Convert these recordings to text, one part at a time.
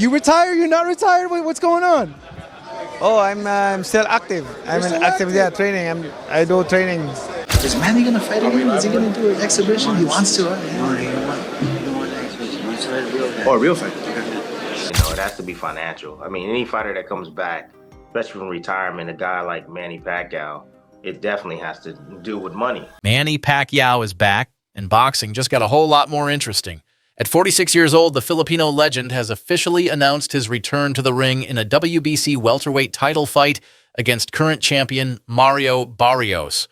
You retire? You're not retired? What's going on? Oh, I'm still active. I'm still active, active? yeah, training. I do training. Is Manny gonna fight again? Is he gonna do an exhibition? He wants to, right? Or a real fight. It has to be financial. I mean, any fighter that comes back, especially from retirement, a guy like Manny Pacquiao, it definitely has to do with money. Manny Pacquiao is back, and boxing just got a whole lot more interesting. At 46 years old, the Filipino legend has officially announced his return to the ring in a WBC welterweight title fight against current champion Mario Barrios.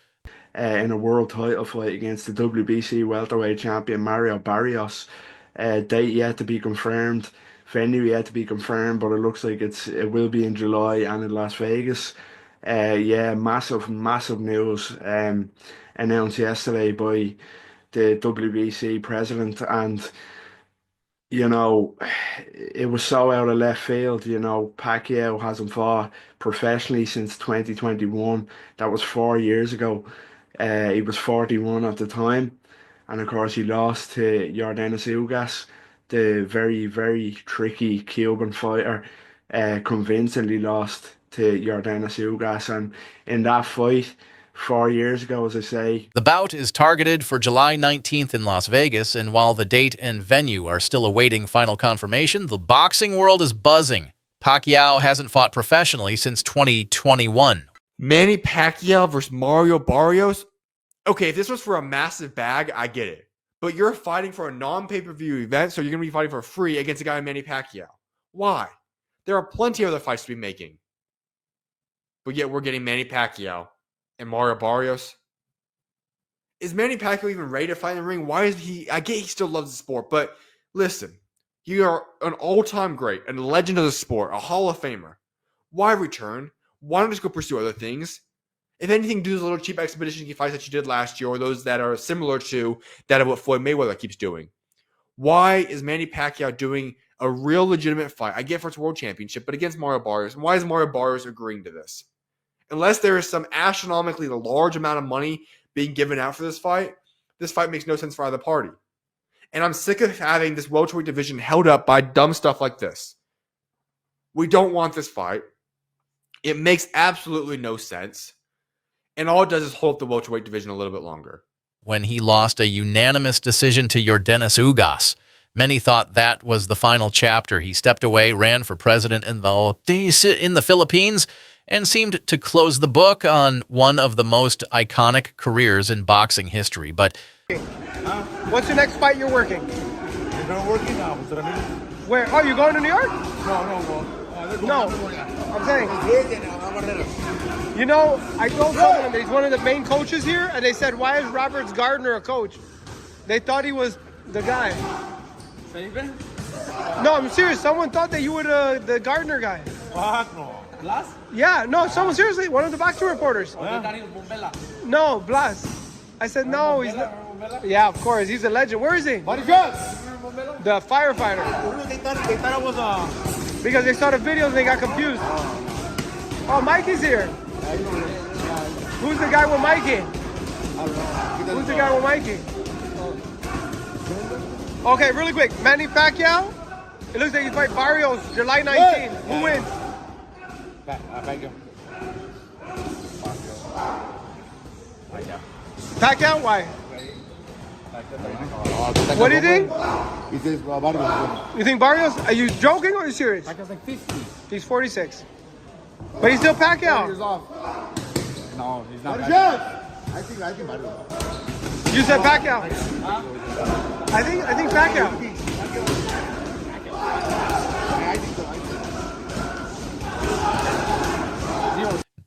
In a world title fight against the WBC welterweight champion Mario Barrios. Date yet to be confirmed, venue yet to be confirmed, but it looks like it will be in July and in Las Vegas. Yeah, massive news announced yesterday by the WBC president, and it was so out of left field. Pacquiao hasn't fought professionally since 2021. That was 4 years ago. He was 41 at the time. And of course, he lost to Yordenis Ugas, the very, very tricky Cuban fighter, convincingly lost to Yordenis Ugas. And in that fight, 4 years ago, as I say. The bout is targeted for July 19th in Las Vegas, and while the date and venue are still awaiting final confirmation, the boxing world is buzzing. Pacquiao hasn't fought professionally since 2021. Manny Pacquiao versus Mario Barrios? Okay, if this was for a massive bag, I get it. But you're fighting for a non-pay-per-view event, so you're going to be fighting for free against a guy like Manny Pacquiao. Why? There are plenty of other fights to be making. But yet we're getting Manny Pacquiao and Mario Barrios. Is Manny Pacquiao even ready to fight in the ring? Why is he? I get he still loves the sport, but listen, you are an all-time great, a legend of the sport, a Hall of Famer. Why return? Why not just go pursue other things? If anything, do those little cheap expedition fights that you did last year, or those that are similar to that of what Floyd Mayweather keeps doing. Why is Manny Pacquiao doing a real legitimate fight? I get for its world championship, but against Mario Barrios. Why is Mario Barrios agreeing to this? Unless there is some astronomically large amount of money being given out for this fight makes no sense for either party. And I'm sick of having this welterweight division held up by dumb stuff like this. We don't want this fight. It makes absolutely no sense. And all it does is hold up the welterweight division a little bit longer. When he lost a unanimous decision to Yordenis Ugas, many thought that was the final chapter. He stepped away, ran for president in the Philippines, and seemed to close the book on one of the most iconic careers in boxing history. But What's your next fight you're working? I'm working now. Where? Oh, you going to New York? No. I'm saying. I told someone that he's one of the main coaches here, and they said, why is Roberts Gardner a coach? They thought he was the guy. No, I'm serious. Someone thought that you were the Gardner guy. What? No. Blas? Yeah, no, someone seriously, one of the boxing reporters. No, Blas. I said, no, he's not. Yeah, of course, he's a legend. Where is he? What is yours? The firefighter. They thought it was Because they saw the videos and they got confused. Oh, Mikey's here. Who's the guy with Mikey? Who's the guy with Mikey? Okay, really quick. Manny Pacquiao. It looks like he's fighting Barrios July 19th. Who wins? Pacquiao? Why? What do you think? He says Barrios. You think Barrios? Are you joking or are you serious? Pacquiao's like 50. He's 46. But he's still Pacquiao. Years off. No, he's not. What is yours? I think Barrios. You said Pacquiao. I think Pacquiao.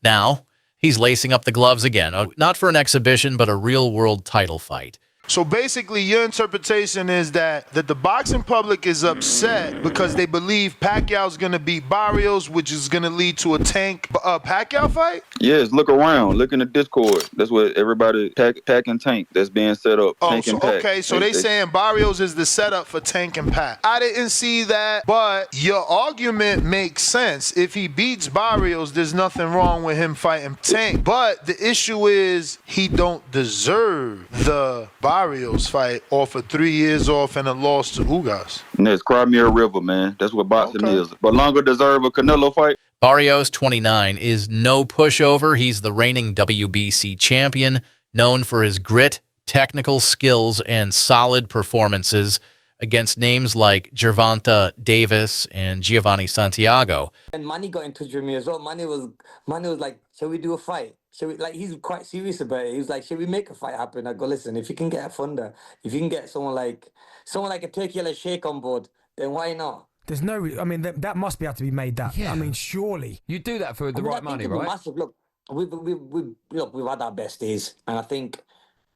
now he's lacing up the gloves again, not for an exhibition, but a real-world title fight. So basically, your interpretation is that the boxing public is upset because they believe Pacquiao's going to beat Barrios, which is going to lead to a Tank Pacquiao fight? Yes, look around. Look in the Discord. That's what everybody, Pac and Tank, that's being set up. Oh, Tank so, and Pac. okay, so they saying Barrios is the setup for Tank and Pac. I didn't see that, but your argument makes sense. If he beats Barrios, there's nothing wrong with him fighting Tank. But the issue is he don't deserve the Barrios Barrios fight off of 3 years off and a loss to Ugas. And that's Crimea River, man. That's what boxing is. But longer deserve a Canelo fight. Barrios, 29, is no pushover. He's the reigning WBC champion, known for his grit, technical skills, and solid performances against names like Gervonta Davis and Giovanni Santiago. And Manny got in touch with me as well. Manny was like, shall we do a fight? Shall we, like, he's quite serious about it. He was like, shall we make a fight happen? I go, listen, if you can get a funder, if you can get someone like a Turkey Yellow Sheikh on board, then why not? There's no, I mean, that must be able to be made. That, I mean, surely you do that for the right money, right? Massive. Look, we've had our best days, and I think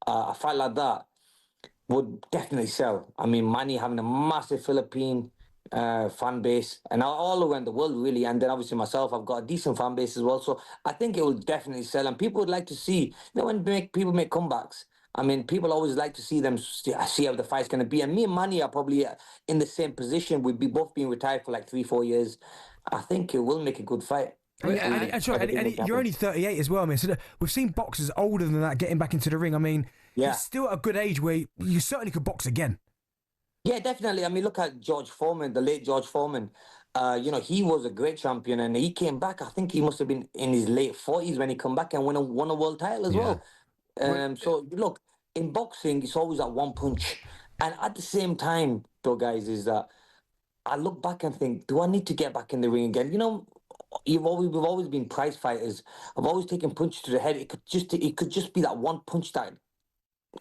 a fight like that would definitely sell. I mean, Manny having a massive Philippine fan base, and all around the world, really. And then obviously myself, I've got a decent fan base as well. So I think it will definitely sell, and people would like to see. You know, when people make comebacks, I mean, people always like to see them see how the fight's going to be. And me and Manny are probably in the same position. We'd be both being retired for like 3-4 years. I think it will make a good fight. And you're only 38 as well. I mean, so we've seen boxers older than that getting back into the ring. I mean, it's still at a good age where you certainly could box again. Yeah, definitely. I mean, look at George Foreman, the late George Foreman. You know, he was a great champion, and he came back. I think he must have been in his late 40s when he come back and won a world title as well. So look, in boxing, it's always that one punch. And at the same time, though, guys, is that I look back and think, do I need to get back in the ring again? You know, we've always been prize fighters. I've always taken punches to the head. It could just be that one punch that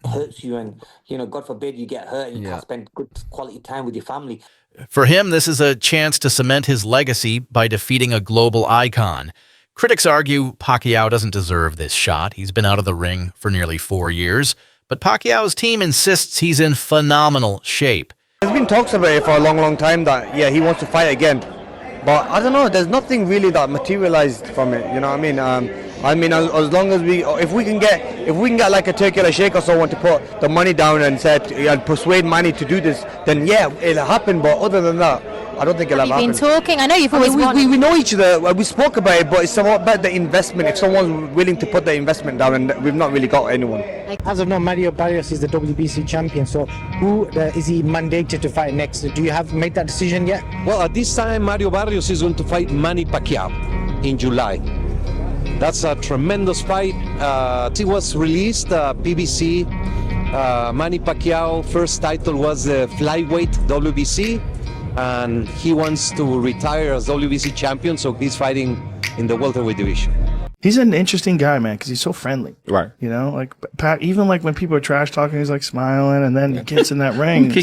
hurts you, and you know, God forbid you get hurt and you can't spend good quality time with your family. For him, this is a chance to cement his legacy by defeating a global icon. Critics argue Pacquiao doesn't deserve this shot. He's been out of the ring for nearly 4 years, but Pacquiao's team insists he's in phenomenal shape. There's been talks about it for a long time that, he wants to fight again. But I don't know, there's nothing really that materialized from it, you know what I mean? As long as if we can get like a Turkey Yellow Sheikh or someone to put the money down and persuade Manny to do this, then it'll happen. But other than that, I don't think it'll ever happen. You've been talking. I know you've always wanted. We know each other. We spoke about it, but it's somewhat about the investment. If someone's willing to put the investment down, and we've not really got anyone. As of now, Mario Barrios is the WBC champion. So who is he mandated to fight next? Do you have made that decision yet? Well, at this time, Mario Barrios is going to fight Manny Pacquiao in July. That's a tremendous fight. It was released, BBC. Manny Pacquiao first title was the flyweight WBC, and he wants to retire as WBC champion, so he's fighting in the welterweight division. He's an interesting guy, man, because he's so friendly. Right. You know, like Pat, even like when people are trash talking, he's like smiling, and then he gets in that ring.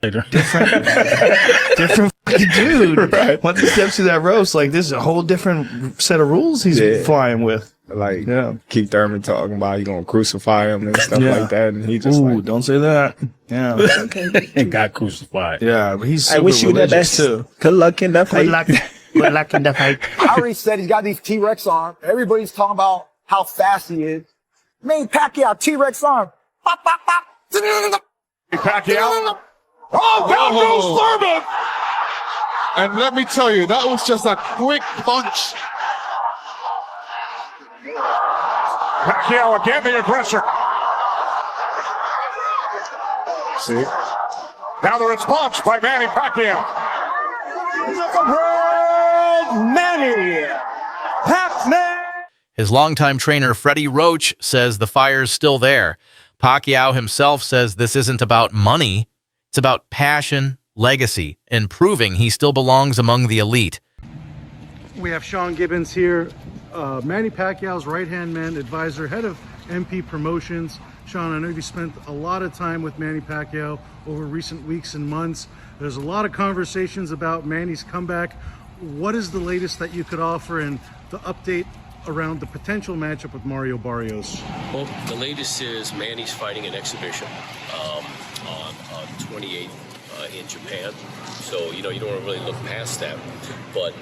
Later. Different fucking dude. Right. Once he steps through that roast, like this is a whole different set of rules he's flying with. Like Keith Thurman talking about you gonna crucify him and stuff like that, and he just don't say that. Yeah, and got crucified. Yeah, but he's super I wish you the best too. Good luck in that fight. Good luck in the fight. I already said he's got these T-Rex arms. Everybody's talking about how fast he is. Manny Pacquiao, T-Rex arm. Pop, pop, pop. Pacquiao. Oh, down goes Thurman! And let me tell you, that was just a quick punch. Pacquiao again, the aggressor. See? Now the response by Manny Pacquiao. Manny Pacquiao. His longtime trainer, Freddie Roach, says the fire's still there. Pacquiao himself says this isn't about money. It's about passion, legacy, and proving he still belongs among the elite. We have Sean Gibbons here, Manny Pacquiao's right-hand man, advisor, head of MP Promotions. Sean, I know you spent a lot of time with Manny Pacquiao over recent weeks and months. There's a lot of conversations about Manny's comeback. What is the latest that you could offer and the update around the potential matchup with Mario Barrios? Well, the latest is Manny's fighting an exhibition on 28th in Japan. So, you don't want to really look past that. But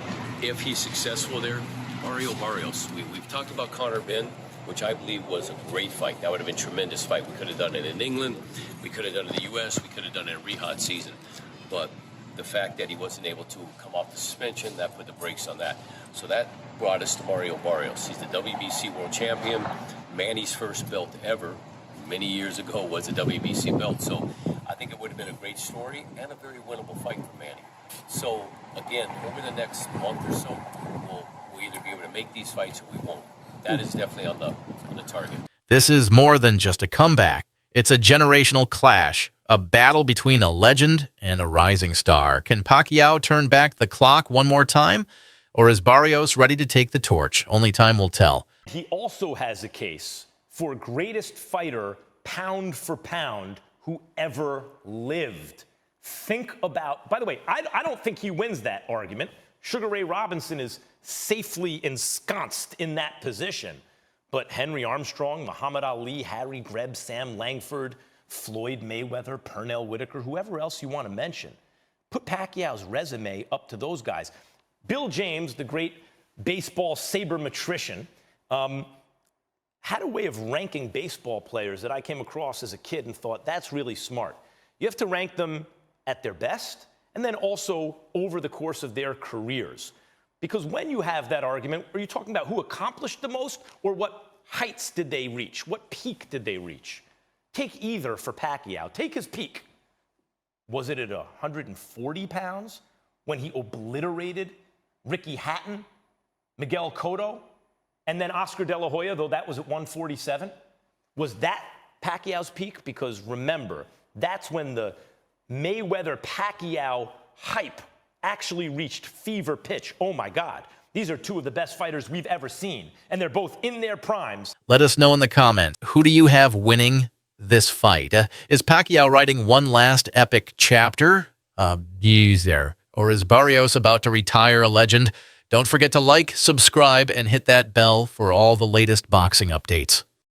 if he's successful there, Mario Barrios, we've talked about Conor Benn, which I believe was a great fight. That would have been a tremendous fight. We could have done it in England. We could have done it in the U.S. We could have done it in Riyadh season. But the fact that he wasn't able to come off the suspension, that put the brakes on that. So that brought us to Mario Barrios. He's the WBC world champion, Manny's first belt ever, many years ago was a WBC belt. So I think it would have been a great story and a very winnable fight for Manny. So again, over the next month or so, we'll either be able to make these fights or we won't. That is definitely on the target. This is more than just a comeback. It's a generational clash, a battle between a legend and a rising star. Can Pacquiao turn back the clock one more time? Or is Barrios ready to take the torch? Only time will tell. He also has a case for greatest fighter, pound for pound, who ever lived. Think about, by the way, I don't think he wins that argument. Sugar Ray Robinson is safely ensconced in that position. But Henry Armstrong, Muhammad Ali, Harry Greb, Sam Langford, Floyd Mayweather, Pernell Whitaker, whoever else you want to mention, put Pacquiao's resume up to those guys. Bill James, the great baseball sabermetrician, had a way of ranking baseball players that I came across as a kid and thought, that's really smart. You have to rank them at their best and then also over the course of their careers. Because when you have that argument, are you talking about who accomplished the most or what heights did they reach? What peak did they reach? Take either for Pacquiao. Take his peak. Was it at 140 pounds when he obliterated Ricky Hatton, Miguel Cotto, and then Oscar De La Hoya, though that was at 147? Was that Pacquiao's peak? Because remember, that's when the Mayweather-Pacquiao hype actually reached fever pitch. Oh my God, these are two of the best fighters we've ever seen, and they're both in their primes. Let us know in the comments, who do you have winning this fight? Is Pacquiao writing one last epic chapter? Use there. Or is Barrios about to retire a legend? Don't forget to like, subscribe, and hit that bell for all the latest boxing updates.